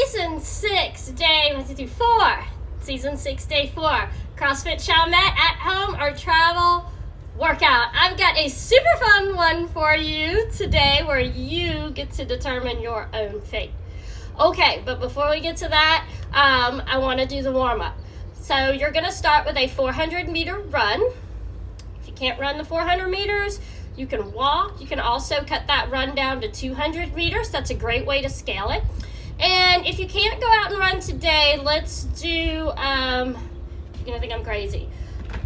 Season 6, day 4. Season 6, day 4. CrossFit Chalmette at home or travel workout. I've got a super fun one for you today where you get to determine your own fate. Okay, but before we get to that, I want to do the warm-up. So you're going to start with a 400-meter run. If you can't run the 400 meters, you can walk. You can also cut that run down to 200 meters. That's a great way to scale it. And if you can't go out and run today, let's do, you're going to think I'm crazy,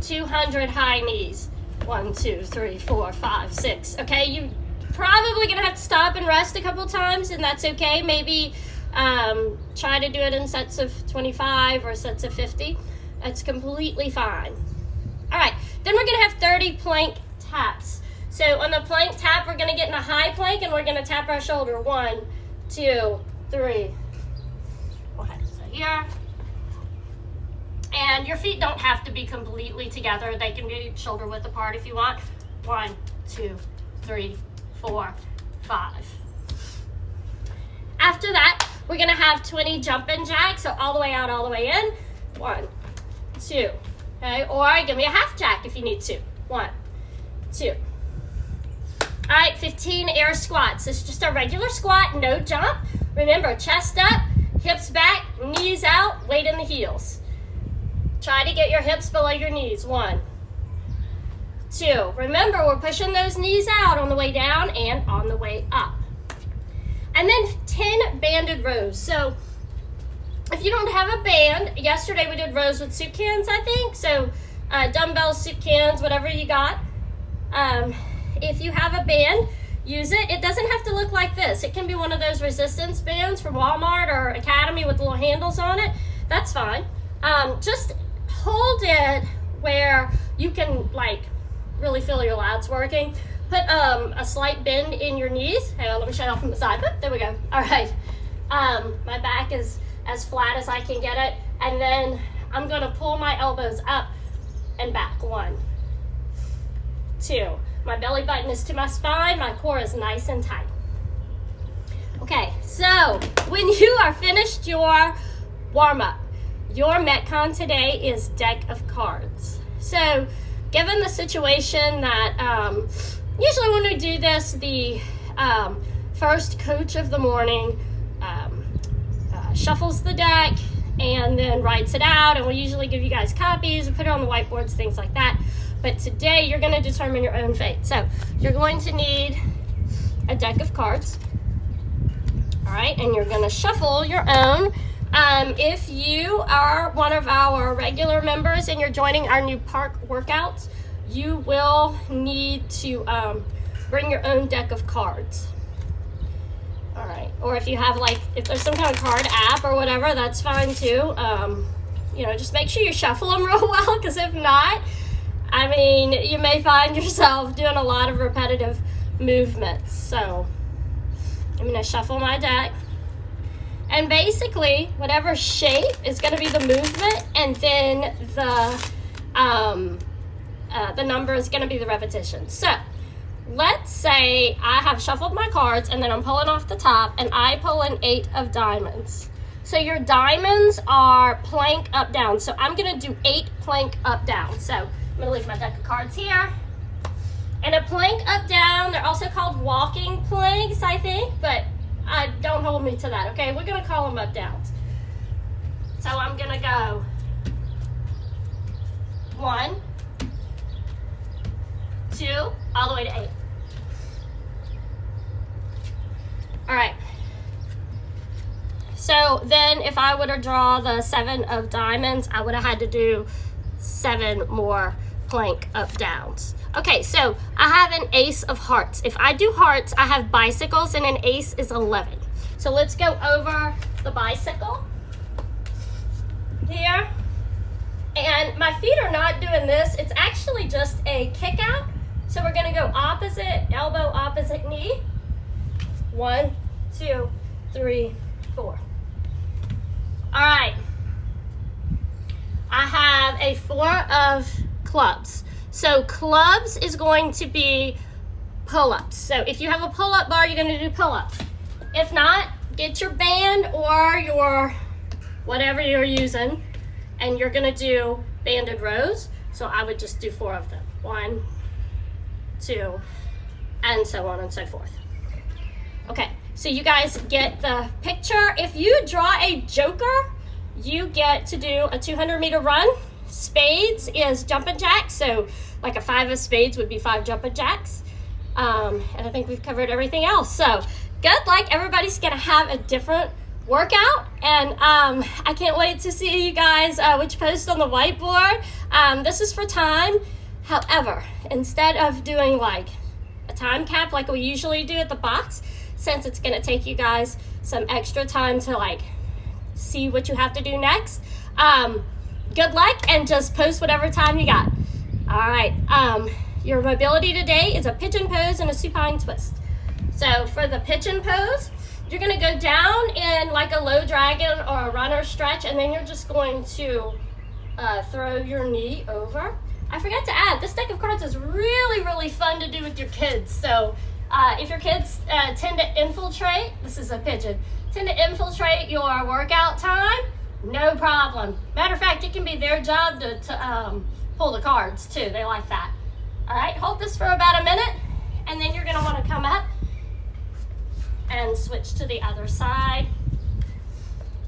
200 high knees. 1, 2, 3, 4, 5, 6. Okay, you probably going to have to stop and rest a couple times, and that's okay. Maybe try to do it in sets of 25 or sets of 50. That's completely fine. All right, then we're going to have 30 plank taps. So on the plank tap, we're going to get in a high plank, and we're going to tap our shoulder. 1, 2, 3. Okay, so here. And your feet don't have to be completely together. They can be shoulder width apart if you want. 1, 2, 3, 4, 5. After that, we're going to have 20 jumping jacks. So all the way out, all the way in. 1, 2. Okay, or give me a half jack if you need to. 1, 2. All right, 15 air squats. This is just a regular squat, no jump. Remember, chest up, hips back, knees out, weight in the heels. Try to get your hips below your knees. 1, 2. Remember, we're pushing those knees out on the way down and on the way up. And then 10 banded rows. So if you don't have a band, yesterday we did rows with soup cans, I think. So dumbbells, soup cans, whatever you got. If you have a band, use it. It doesn't have to look like this. It can be one of those resistance bands from Walmart or Academy with little handles on it. That's fine. Just hold it where you can like really feel your lats working. Put a slight bend in your knees. Hang on, let me show you off from the side. There we go. All right. My back is as flat as I can get it. And then I'm going to pull my elbows up and back. 1, 2. My belly button is to my spine. My core is nice and tight. Okay, so when you are finished your warm-up, your METCON today is deck of cards. So given the situation that usually when we do this, the first coach of the morning shuffles the deck and then writes it out, and we usually give you guys copies and put it on the whiteboards, things like that. But today you're going to determine your own fate. So you're going to need a deck of cards. All right, and you're going to shuffle your own. If you are one of our regular members and you're joining our new park workouts, you will need to bring your own deck of cards. All right, or if you have if there's some kind of card app or whatever, that's fine too. Just make sure you shuffle them real well, because if not, I mean, you may find yourself doing a lot of repetitive movements. So I'm going to shuffle my deck. And basically, whatever shape is going to be the movement, and then the number is going to be the repetition. So let's say I have shuffled my cards, and then I'm pulling off the top, and I pull an 8 of diamonds. So your diamonds are plank up, down. So I'm going to do 8 plank up, down. So I'm going to leave my deck of cards here. And a plank up, down, they're also called walking planks, I think, but don't hold me to that, okay? We're going to call them up, downs. So I'm going to go 1, 2, all the way to 8. All right. So then if I would have drawn the 7 of diamonds, I would have had to do 7 more plank up downs. Okay, so I have an ace of hearts. If I do hearts, I have bicycles, and an ace is 11. So let's go over the bicycle here. And my feet are not doing this. It's actually just a kick out. So we're going to go opposite elbow, opposite knee. 1, 2, 3, 4. All right. I have a 4 of clubs. So clubs is going to be pull-ups. So if you have a pull-up bar, you're going to do pull-ups. If not, get your band or your whatever you're using, and you're gonna do banded rows. So I would just do 4 of them. 1, 2, and so on and so forth. Okay, so you guys get the picture. If you draw a joker, you get to do a 200-meter run. Spades is jumping jacks, so like a 5 of spades would be 5 jumping jacks. And I think we've covered everything else. So good luck. Everybody's gonna have a different workout, and I can't wait to see you guys which post on the whiteboard. This is for time. However, instead of doing like a time cap like we usually do at the box, since it's gonna take you guys some extra time to like see what you have to do next, good luck and just post whatever time you got. All right, your mobility today is a pigeon pose and a supine twist. So for the pigeon pose, you're gonna go down in like a low dragon or a runner stretch, and then you're just going to throw your knee over. I forgot to add, this deck of cards is really, really fun to do with your kids. So if your kids tend to infiltrate, this is a pigeon, tend to infiltrate your workout time, no problem. Matter of fact, it can be their job to pull the cards too. They like that. All right, hold this for about a minute, and then you're gonna wanna come up and switch to the other side.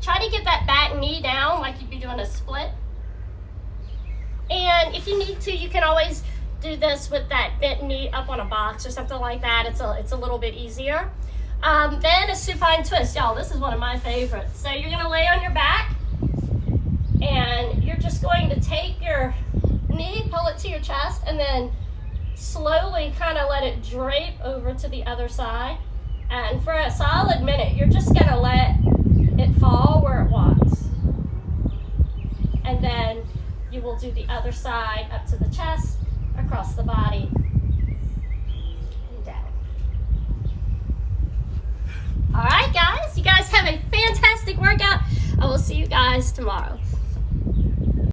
Try to get that back knee down like you'd be doing a split. And if you need to, you can always do this with that bent knee up on a box or something like that. It's a little bit easier. Then a supine twist. Y'all, this is one of my favorites. So you're gonna lay on your back, and you're just going to take your knee, pull it to your chest, and then slowly kind of let it drape over to the other side. And for a solid minute, you're just gonna let it fall where it wants. And then you will do the other side up to the chest, across the body, and down. All right, guys, you guys have a fantastic workout. I will see you guys tomorrow.